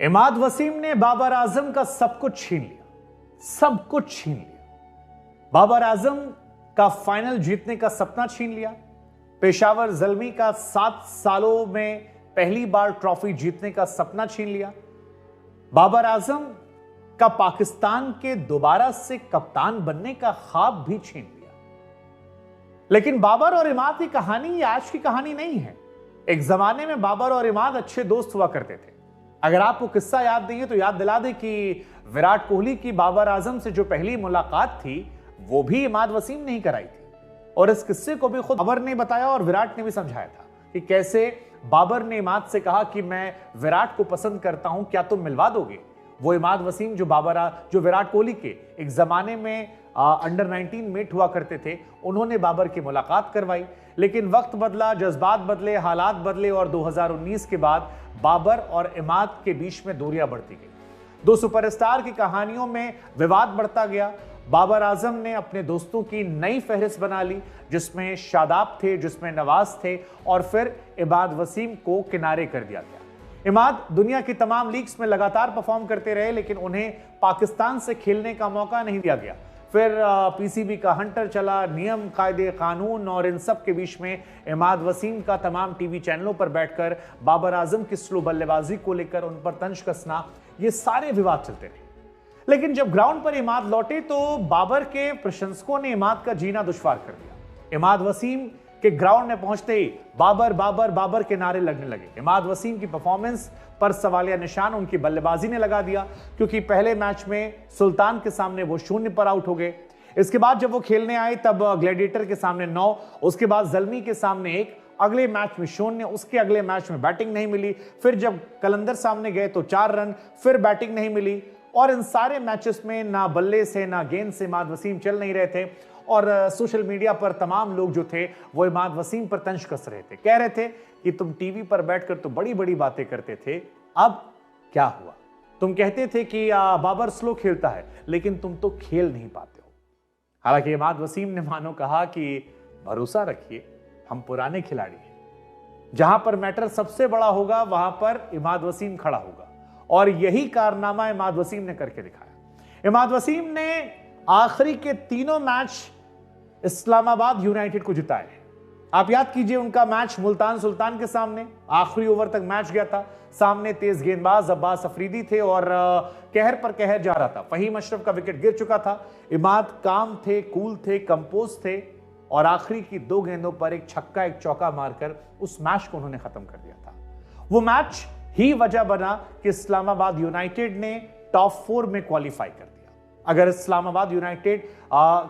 इमाद वसीम ने बाबर आजम का सब कुछ छीन लिया, सब कुछ छीन लिया। बाबर आजम का फाइनल जीतने का सपना छीन लिया। पेशावर ज़ल्मी का 7 सालों में पहली बार ट्रॉफी जीतने का सपना छीन लिया। बाबर आजम का पाकिस्तान के दोबारा से कप्तान बनने का ख्वाब भी छीन लिया। लेकिन बाबर और इमाद की कहानी ये आज की कहानी नहीं है। एक जमाने में बाबर और इमाद अच्छे दोस्त हुआ करते थे। अगर आपको किस्सा याद नहीं है तो याद दिला दें कि विराट कोहली की बाबर आजम से जो पहली मुलाकात थी वो भी इमाद वसीम ने ही कराई थी। और इस किस्से को भी खुद बाबर ने बताया और विराट ने भी समझाया था कि कैसे बाबर ने इमाद से कहा कि मैं विराट को पसंद करता हूं, क्या तुम मिलवा दोगे। वो इमाद वसीम जो विराट कोहली के एक जमाने में अंडर 19 मेट हुआ करते थे, उन्होंने बाबर की मुलाकात करवाई। लेकिन वक्त बदला, जज्बात बदले, हालात बदले और 2019 के बाद बाबर और इमाद के बीच में दूरियां बढ़ती गई। दो सुपरस्टार की कहानियों में विवाद बढ़ता गया। बाबर आजम ने अपने दोस्तों की नई फहरिस्त बना ली, जिसमें शादाब थे, जिसमें नवाज थे और फिर इमाद वसीम को किनारे कर दिया गया। इमाद दुनिया की तमाम लीग्स में लगातार परफॉर्म करते रहे, लेकिन उन्हें पाकिस्तान से खेलने का मौका नहीं दिया गया। फिर पीसीबी का हंटर चला, नियम, कायदे, कानून और इन सब के बीच में इमाद वसीम का तमाम टीवी चैनलों पर बैठकर बाबर आजम की स्लो बल्लेबाजी को लेकर उन पर तंज कसना, ये सारे विवाद चलते रहे। लेकिन जब ग्राउंड पर इमाद लौटे तो बाबर के प्रशंसकों ने इमाद का जीना दुश्वार कर दिया। इमाद वसीम के ग्राउंड में पहुंचते ही बाबर बाबर बाबर के नारे लगने लगे। इमाद वसीम की परफॉर्मेंस पर सवालिया निशान उनकी बल्लेबाजी ने लगा दिया, क्योंकि पहले मैच में सुल्तान के सामने वो 0 पर आउट हो गए। इसके बाद जब वो खेलने आए तब ग्लैडिएटर के सामने 9, उसके बाद ज़ल्मी के सामने 1, अगले मैच में 0, उसके अगले मैच में बैटिंग नहीं मिली। फिर जब कलंदर सामने गए तो 4 रन, फिर बैटिंग नहीं मिली। और इन सारे मैचेस में ना बल्ले से ना गेंद से इमाद वसीम चल नहीं रहे थे। और सोशल मीडिया पर तमाम लोग जो थे वो इमाद वसीम पर तंज कस रहे थे, कह रहे थे कि तुम टीवी पर बैठकर तो बड़ी बड़ी बातें करते थे, अब क्या हुआ। तुम कहते थे कि बाबर स्लो खेलता है, लेकिन तुम तो खेल नहीं पाते हो। हालांकि इमाद वसीम ने मानो कहा कि भरोसा रखिए, हम पुराने खिलाड़ी हैं, जहां पर मैटर सबसे बड़ा होगा वहां पर इमाद वसीम खड़ा होगा। और यही कारनामा इमाद वसीम ने करके दिखाया। इमाद वसीम ने आखिरी के 3 मैच इस्लामाबाद यूनाइटेड को जिताए। आप याद कीजिए उनका मैच मुल्तान सुल्तान के सामने, आखिरी ओवर तक मैच गया था। सामने तेज गेंदबाज अब्बास अफरीदी थे और कहर पर कहर जा रहा था। फहीम अशरफ का विकेट गिर चुका था। इमाद काम थे, कूल थे, कंपोज थे और आखिरी की 2 गेंदों पर एक छक्का एक चौका मारकर उस मैच को उन्होंने खत्म कर दिया था। वो मैच ही वजह बना कि इस्लामाबाद यूनाइटेड ने टॉप 4 में क्वालिफाई कर दिया। अगर इस्लामाबाद यूनाइटेड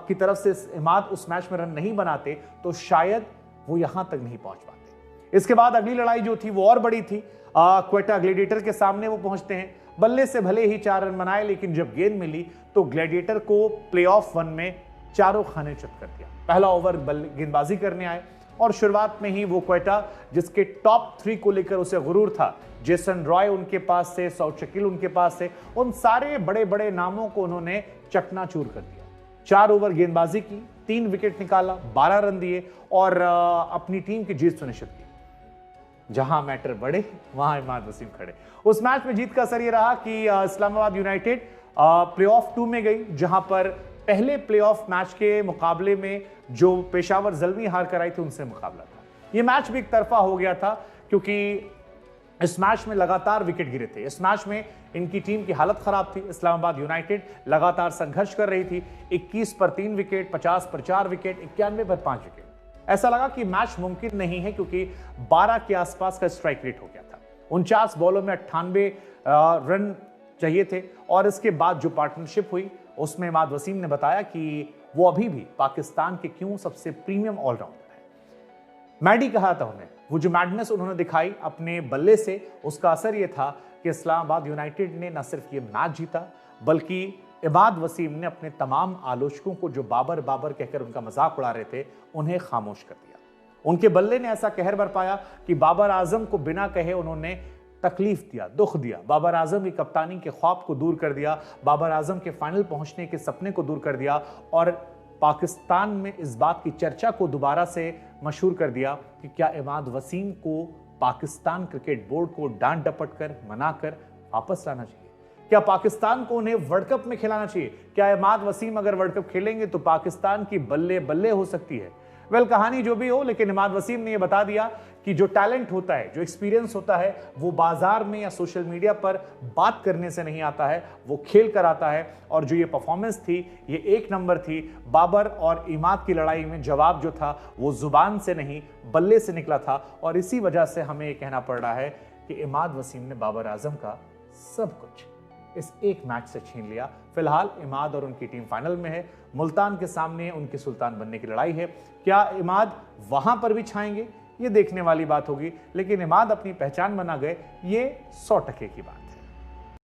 की तरफ से इमाद उस मैच में रन नहीं बनाते तो शायद वो यहां तक नहीं पहुंच पाते। इसके बाद अगली लड़ाई जो थी वो और बड़ी थी। क्वेटा ग्लैडिएटर के सामने वो पहुंचते हैं। बल्ले से भले ही 4 रन बनाए, लेकिन जब गेंद मिली तो ग्लैडिएटर को प्लेऑफ 1 में चारों खाने चित कर दिया। पहला ओवर गेंदबाजी करने आए और शुरुआत में ही वो क्वेटा, जिसके टॉप 3 को लेकर उसे गुरूर था, जेसन रॉय उनके पास से, सौद शकील उनके पास से, उन सारे बड़े बड़े नामों को उन्होंने चकनाचूर कर दिया। 4 ओवर गेंदबाजी की, 3 विकेट निकाला, 12 रन दिए और अपनी टीम की जीत सुनिश्चित की। जहां मैटर बढ़े वहां इमाद वसीम खड़े। उस मैच में जीत का असर यह रहा कि इस्लामाबाद यूनाइटेड प्लेऑफ 2 में गई, जहां पर पहले प्लेऑफ मैच के मुकाबले में जो पेशावर ज़ल्मी हार कर आई थी उनसे मुकाबला था। यह मैच भी एक तरफा हो गया था, क्योंकि इस मैच में लगातार विकेट गिरे थे। इस मैच में इनकी टीम की हालत खराब थी। इस्लामाबाद यूनाइटेड लगातार संघर्ष कर रही थी। 21 पर 3 विकेट, 50 पर 4 विकेट, 91 पर 5 विकेट। ऐसा लगा कि मैच मुमकिन नहीं है, क्योंकि 12 के आसपास का स्ट्राइक रेट हो गया था। 49 बॉलों में 98 रन चाहिए थे। और इसके बाद जो पार्टनरशिप हुई उसमें इमाद वसीम ने बताया कि वो अभी भी पाकिस्तान के क्यों सबसे प्रीमियम ऑलराउंडर है। मैडी कहा था उन्हें। वो जो मैडनेस उन्होंने दिखाई अपने बल्ले से, उसका असर यह था कि इस्लामाबाद यूनाइटेड ने न सिर्फ ये मैच जीता, बल्कि इमाद वसीम ने अपने तमाम आलोचकों को जो बाबर बाबर कहकर उनका मजाक उड़ा रहे थे, उन्हें खामोश कर दिया। उनके बल्ले ने ऐसा कहर बरपाया कि बाबर आजम को बिना कहे उन्होंने तकलीफ दिया, दुख दिया। बाबर आजम की कप्तानी के ख्वाब को दूर कर दिया, बाबर आजम के फाइनल पहुंचने के सपने को दूर कर दिया और पाकिस्तान में इस बात की चर्चा को दोबारा से मशहूर कर दिया कि क्या इमाद वसीम को पाकिस्तान क्रिकेट बोर्ड को डांट डपट कर मनाकर वापस लाना चाहिए? क्या पाकिस्तान को उन्हें वर्ल्ड कप में खिलाना चाहिए? क्या इमाद वसीम अगर वर्ल्ड कप खेलेंगे तो पाकिस्तान की बल्ले बल्ले हो सकती है? वेल, कहानी जो भी हो, लेकिन इमाद वसीम ने यह बता दिया कि जो टैलेंट होता है, जो एक्सपीरियंस होता है, वो बाजार में या सोशल मीडिया पर बात करने से नहीं आता है, वो खेल कर आता है। और जो ये परफॉर्मेंस थी, ये एक नंबर थी। बाबर और इमाद की लड़ाई में जवाब जो था वो जुबान से नहीं बल्ले से निकला था, और इसी वजह से हमें ये कहना पड़ रहा है कि इमाद वसीम ने बाबर आजम का सब कुछ इस एक मैच से छीन लिया। फिलहाल इमाद और उनकी टीम फाइनल में है। मुल्तान के सामने उनके सुल्तान बनने की लड़ाई है। क्या इमाद वहां पर भी छाएंगे? ये देखने वाली बात होगी, लेकिन इमाद अपनी पहचान बना गए, ये 100% की बात।